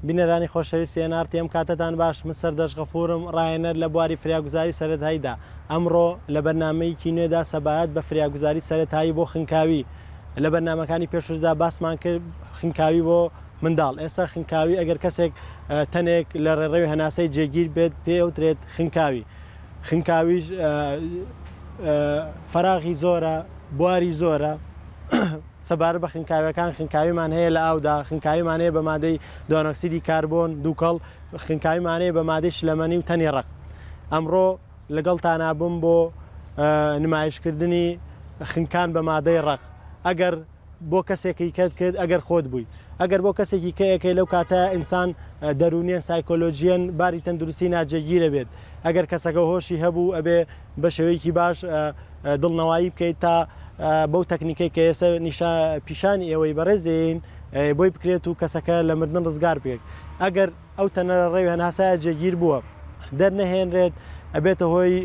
بینەرانی خۆشەویستی NRT ئەم کاتتان باش من سەردەش غەفوورم ڕاهێنەر لە بواری فریاگوزاری سەرەتاییدا ئەمڕۆ لە بەرنامەیەکی نوێدا سەبایەت بە فریاگوزاری سەرەتایی بۆ خنکاوی لە بەرنامەکانی پێشودا باسمان کرد خنکاوی بۆ منداڵ ئێستا خنکاوی ئەگەر کەسێک تەنێک لە ڕێڕەوی هەناسەی جێگیر بێت پێوترێت خنکاوی خنکاویش فەراغی زۆرە بواری زۆرە سەبارەت بە خنکاویەکان خنکاویمان هەیە لە ئاودا خنکاویمان هەیە بە مادەی دۆنۆکسیدی کاربۆن دووکەڵ خنکاویمان هەیە بە مادەی شلەمەنی و تەنی ڕق ئەمڕۆ لەگەڵتان نابووم بۆ نمایشکردنی خنکان بە مادەی ڕق ئەگەر بۆ کەسێکی کرد ئەگەر خۆت بووی ئەگەر بۆ کەسێکی کەیەکەی لەو کاتە ئینسان دەرونیان سایکۆلۆژیەن باری تەندروستی ناجێگیرە بێت ئەگەر کەسەکە هۆشی هەبوو ئەبێ بە شێوەیەکی باش دڵنەوایی بکەیت تا بەو تەکنیکەی کە ئێستا پیشانی ئێوەی بەڕێزین بۆی بکرێت و کەسەکە لە مردن ڕزگار بێت ئەگەر ئەو تەنە ڕێوی هەناسایە جێگیر بووە دەرنەهێنرێت ئەبێتە هۆی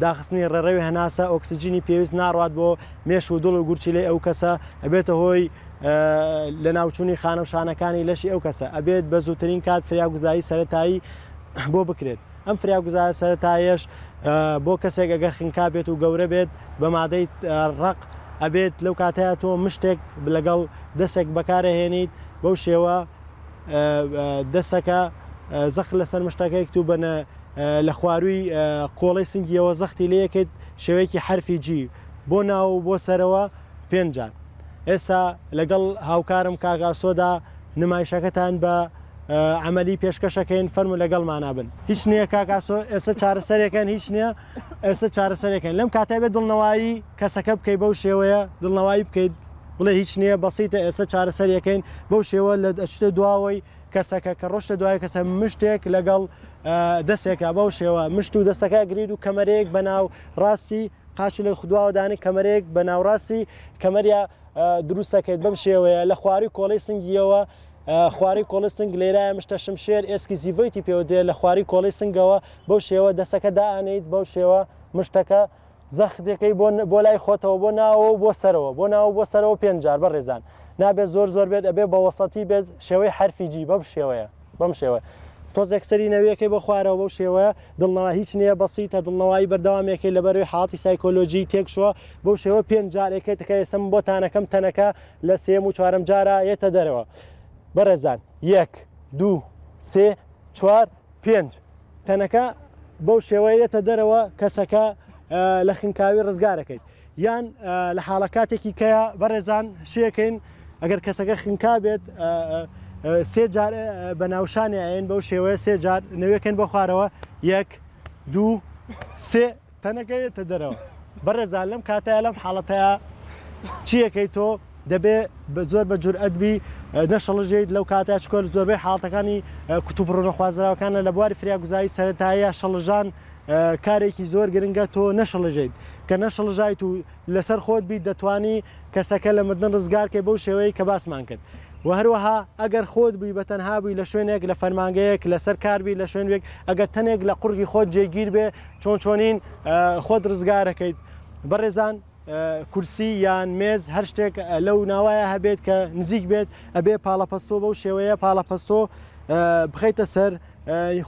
داخستنی ڕێڕەوی هەناسە ئۆکسسیجینی پێویست ناڕات بۆ مێش و دڵ و گورچی لێ ئەو کەسە ئەبێتە هۆی لە ناوچوونی خانە و شانەکانی لەشی ئەو کەسە ئەبێت بە زووترین کات فریاگوزایی سەرەتایی بۆ بکرێت ئەم فریاگوزایە سەرەتاییش بۆ کەسێک ئەگەر خنکا بێت و گەورە بێت بە مادەی ڕق ئەبێت لەو کاتەیە تۆ مشتێک لەگەڵ دەسێک بەکارەهێنیت بەو شێوە دەسەکە زەخ لەسەر مشتەکەیت و بەنە لە خواروی قۆڵی سنگیەوە زەختی لەیەکێت شێوەیەکی حرفی جی بۆ ناو بۆ سەرەوە پێنجان ئێستا لەگەڵ هاوکارم کاگاسۆدا نمایشەکەتان بە عملی پێشکەشەکەین فەرمو لەگەڵمانە بن هیچ نییە کاکاسۆ ئێستا چارەسەرێکەکەن هیچ نییە ئێستا چارەسەرێکەکەن لەم کاتای بێت دڵنەوایی کەسەکە بکەیت بەو شێوەیە دڵنەوایی بکەیت بڵێ هیچ نییە بەسیتە ئێستا چارەسەرەکەین بەو شێوە لە شتە دواوەی کەسەکە کە ڕۆشتە دوای کەسە مشتێک لەگەڵ دەستێکە بەو شێوە مشت و دەستەکە گرید و کەمەرەیەک بەناو ڕاستی قاش لە خودداوەدانی کەمەرەیەک بە ناوڕاستی کەمەریە دروستەکەیت بەم شێوەیە لە خواری کۆڵی سنگیەوە خواری کۆڵی سنگ لێرایە مشتە شمشێر ئێسکی زیڤۆیتی پێوە دێ لە خواری کۆڵی سنگەوە بەو شێوە دەسەکە دائانیت بەو شێوە مشتەکە زەختەکەی بۆ لای خۆتەوە بۆ ناوە بۆ سەرەوە بۆ ناوە بۆ سەرەوە پێنجار بەڕێزان نابێت زۆر بێت ئەبێ بە وەسەتی بێت شێوەی حرفیجی بەم شێوەیە بەم شێوە تۆزێک سەری نەوەیەکەی بە خوارەوە بەو شێوەیە دڵنەوە هیچ نییە بەسیتە دڵنەوەی بەردەوامێکی لەبەروی حاڵی سایکۆلۆژی تێکشوە بەو شێوە پێنج جارێکێتەکە ئێسم بۆتانەکەم تەنەکە لە سێم و چوارم جارە یێتە دەرەوە بەڕێزان 1 2 3 4 5 تەنەکە بەو شێوەیەتە دەرەوە کەسەکە لە خنکاوی ڕزگارەکەیت یان لە حاڵەکاتێکی کەیە بەڕێزان شیەکەین ئەگەر کەسەکە خنکا بێت سێ جار بە ناوشانی ئاین بەو شێوەیە سێ جار نوێکەن بۆ خوارەوە 1 2 3 تەنەکەیەتە دەرەوە بەڕێزان لەم کاتەیە لەم حاڵەتەیە چیەکەی تۆ دەبێت زۆر بە جورئەتبی نەشەڵژێیت لەو کاتە چکۆل زۆربەی حاڵەتەکانی کتوپڕۆنەخوازراوەکانە لە بواری فریاگوزایی سەرەتاییە شەڵژان کارێکی زۆر گرنگە تۆ نەشەڵژێیت کە نەشەڵژایت و لەسەر خۆت بیت دەتوانی کەسەکە لە مردن ڕزگارکە بەو شێوەیە کە باسمان کرد و هەروەها ئەگەر خۆت بووی بە تەنها بووی لە شوێنێک لە فەرمانگەیەک لەسەر کاربی لە شوێنێک ئەگەر تەنێک لە قوڕگی خۆت جێگیر بێ چۆنین خۆت ڕزگارەکەیت بەڕێزان کورسی یان مێز هەر شتێک لەو ناوایە هەبێت کە نزیک بێت ئەبێ پاڵەپەستۆ بەو شێوەیە پاڵەپەستۆ بخەیتە سەر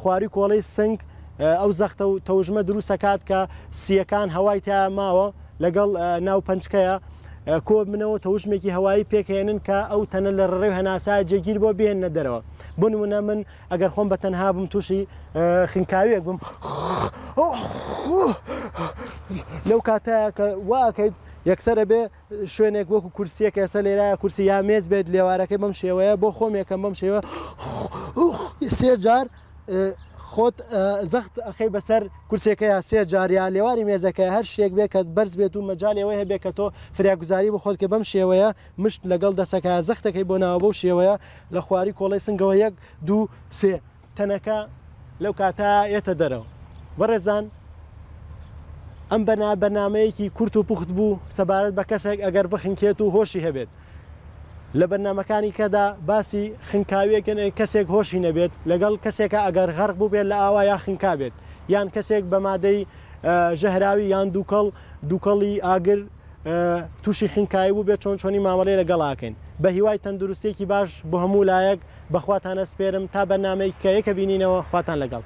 خواری کۆڵی سنگ ئەو زەختە و تەوژمە دروستەکات کە سیەکان هەوای تا ماوە لەگەڵ ناو پەنجکەیە کۆ منەوە تەوژمێکی هەوایی پێکێنن کە ئەو تەنە لە ڕێو هەناسا جێگیر بۆ بێنە دەرەوە بنمونە من ئەگەر خۆم بە تەنها بم تووشی خنکاویەک بم لەو کاتەیە کە واکەیت یەکسەرە بێ شوێنێک وەکو کورسیەکە ئێستا لێرایە کورسی یا مێز بێت لێوارەکەی بەم شێوەیە بۆ خۆم یەکەم بەم شێوە سێ جار خۆت زەخت ئەخەی بەسەر کورسێکە یا سێ جاریان لێواری مێزەکە هەر شتێک بێت کە بەرز بێت و مەجاالەوەی هەبێت کە تۆ فریاگوزاری بە خۆت کە بەم شێوەیە مشت لەگەڵ دەسەکە زەختەکەی بۆ ناوە بەو شێوەیە لە خواری کۆڵی سنگەوە 1 2 3 تەنەکە لەو کاتە یێتە دەرەوە بەڕێزان ئەم بەرنامەیەکی کورت و پوخت بوو سەبارەت بە کەسێک ئەگەر بخنکێت و هۆشی هەبێت لە بەرنامەکانی کەدا باسی خنکاویەکەن کەسێک هۆشی نەبێت لەگەڵ کەسێکە ئەگەر غەرق بوو بێت لە ئاوا یا خنکا بێت یان کەسێک بە مادەی ژەهراوی یان دووکەڵی ئاگر تووشی خنکایی بوو بێت چۆنی مامەڵەی لەگەڵاکەین بە هیوای تەندروستێکی باش بۆ هەموو لایەک بەخواتانە سپێرم تا بەرنامەی کە یەکە بینینەوە خواتان لەگەڵ.